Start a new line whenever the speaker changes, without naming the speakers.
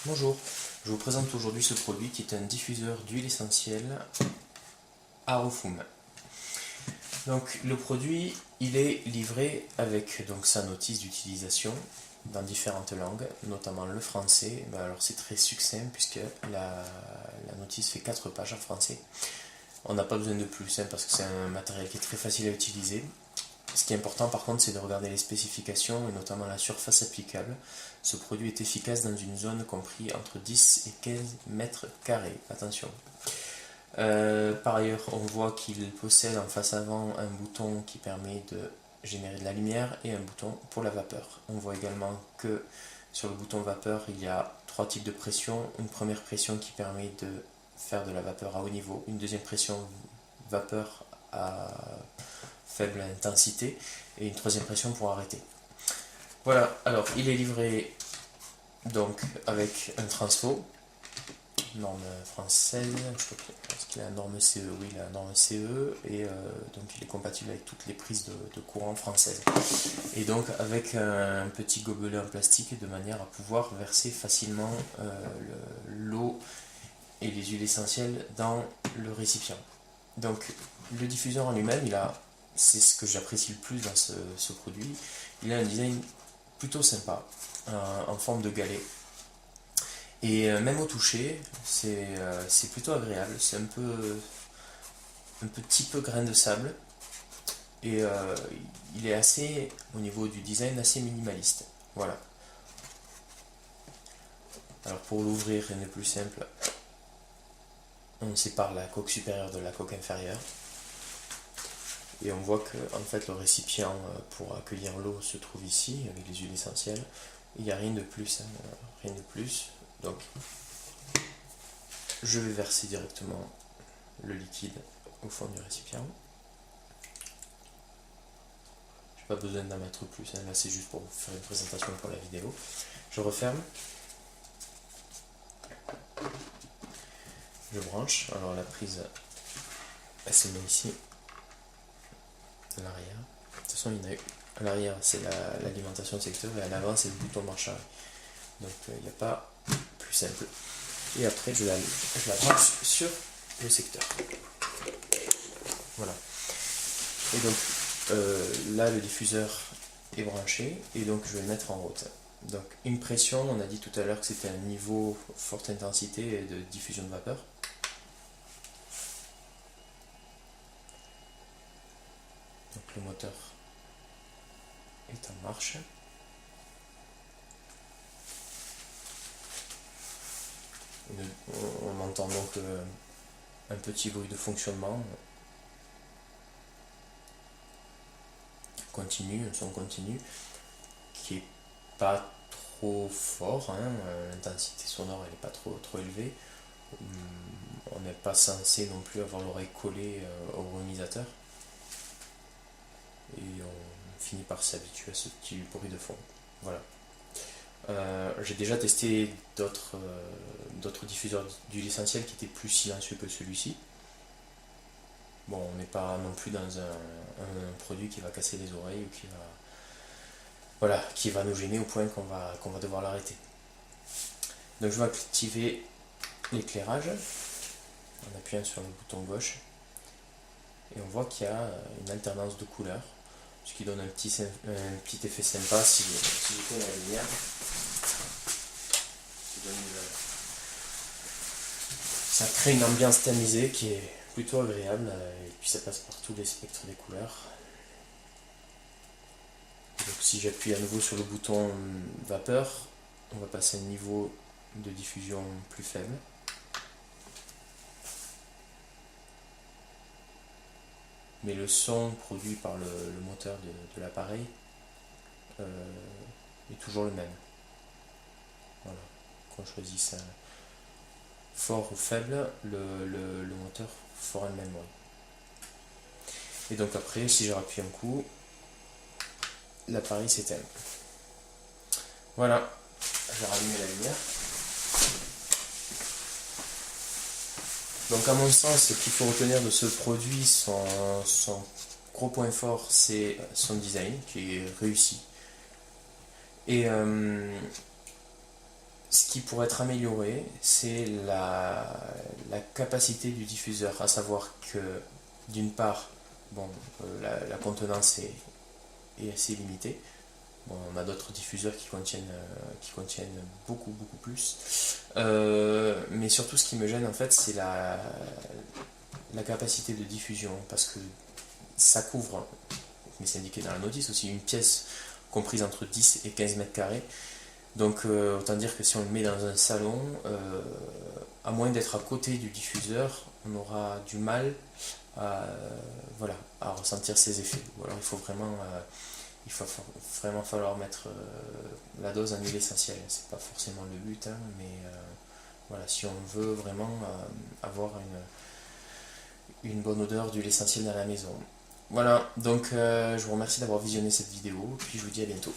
Bonjour, je vous présente aujourd'hui ce produit qui est un diffuseur d'huile essentielle Arofum. Donc le produit, il est livré avec sa notice d'utilisation dans différentes langues, notamment le français. Alors c'est très succinct puisque la notice fait 4 pages en français. On n'a pas besoin de plus parce que c'est un matériel qui est très facile à utiliser. Ce qui est important par contre, c'est de regarder les spécifications et notamment la surface applicable. Ce produit est efficace dans une zone comprise entre 10 et 15 mètres carrés. Attention. Par ailleurs, on voit qu'il possède en face avant un bouton qui permet de générer de la lumière et un bouton pour la vapeur. On voit également que sur le bouton vapeur, il y a 3 types de pression. Une première pression qui permet de faire de la vapeur à haut niveau, une deuxième pression vapeur à faible intensité et une troisième pression pour arrêter. Voilà, alors il est livré donc avec un transfo, norme française, je pense qu'il a la norme CE, oui il a la norme CE et donc il est compatible avec toutes les prises de courant françaises. Et donc avec un petit gobelet en plastique de manière à pouvoir verser facilement l'eau et les huiles essentielles dans le récipient. Donc le diffuseur en lui-même, c'est ce que j'apprécie le plus dans ce produit, il a un design plutôt sympa, en forme de galet. Et même au toucher, c'est plutôt agréable, c'est un petit peu grain de sable. Et il est assez, au niveau du design, assez minimaliste. Voilà. Alors pour l'ouvrir, rien de plus simple. On sépare la coque supérieure de la coque inférieure. Et on voit que en fait, le récipient pour accueillir l'eau se trouve ici, avec les huiles essentielles. Il n'y a rien de plus, rien de plus. Donc, je vais verser directement le liquide au fond du récipient. Je n'ai pas besoin d'en mettre plus, là c'est juste pour vous faire une présentation pour la vidéo. Je referme. Je branche. Alors la prise, elle se met ici, à l'arrière. De toute façon, il y en a eu. À l'arrière, c'est l'alimentation de secteur et à l'avant, c'est le bouton marche arrière. Donc, il n'y a pas plus simple. Et après, je la branche sur le secteur. Voilà. Et donc, là, le diffuseur est branché et donc je vais le mettre en route. Donc, une pression, on a dit tout à l'heure que c'était un niveau forte intensité de diffusion de vapeur. Donc, le moteur est en marche. On entend donc un petit bruit de fonctionnement continu, un son continu qui est pas trop fort, l'intensité sonore elle n'est pas trop élevée. On n'est pas censé non plus avoir l'oreille collée au brumisateur et on finit par s'habituer à ce petit bruit de fond. Voilà. J'ai déjà testé d'autres diffuseurs d'huile essentielle qui étaient plus silencieux que celui-ci. Bon, on n'est pas non plus dans un produit qui va casser les oreilles ou qui va nous gêner au point qu'on va devoir l'arrêter. Donc je vais activer l'éclairage en appuyant sur le bouton gauche et on voit qu'il y a une alternance de couleurs, ce qui donne un petit effet sympa si j'éteins la lumière. Ça crée une ambiance tamisée qui est plutôt agréable et puis ça passe par tous les spectres des couleurs. Donc si j'appuie à nouveau sur le bouton vapeur, on va passer à un niveau de diffusion plus faible. Mais le son produit par le moteur de l'appareil est toujours le même. Voilà. Qu'on choisisse fort ou faible, le moteur fera le même bruit. Et donc après, si je rappuie un coup, l'appareil s'éteint. Voilà, j'ai rallumé la lumière. Donc à mon sens, ce qu'il faut retenir de ce produit, son gros point fort, c'est son design qui est réussi. Et ce ce qui pourrait être amélioré, c'est la capacité du diffuseur, à savoir que d'une part, bon, la contenance est assez limitée. Bon, on a d'autres diffuseurs qui contiennent beaucoup plus. Mais surtout, ce qui me gêne en fait, c'est la capacité de diffusion, parce que ça couvre, mais c'est indiqué dans la notice aussi, une pièce comprise entre 10 et 15 mètres carrés. Donc autant dire que si on le met dans un salon, à moins d'être à côté du diffuseur, on aura du mal à, voilà, à ressentir ses effets. Ou alors il faut vraiment falloir mettre la dose en huile essentielle. C'est pas forcément le but, hein, mais voilà, si on veut vraiment avoir une bonne odeur d'huile essentielle dans la maison. Voilà, donc je vous remercie d'avoir visionné cette vidéo, puis je vous dis à bientôt.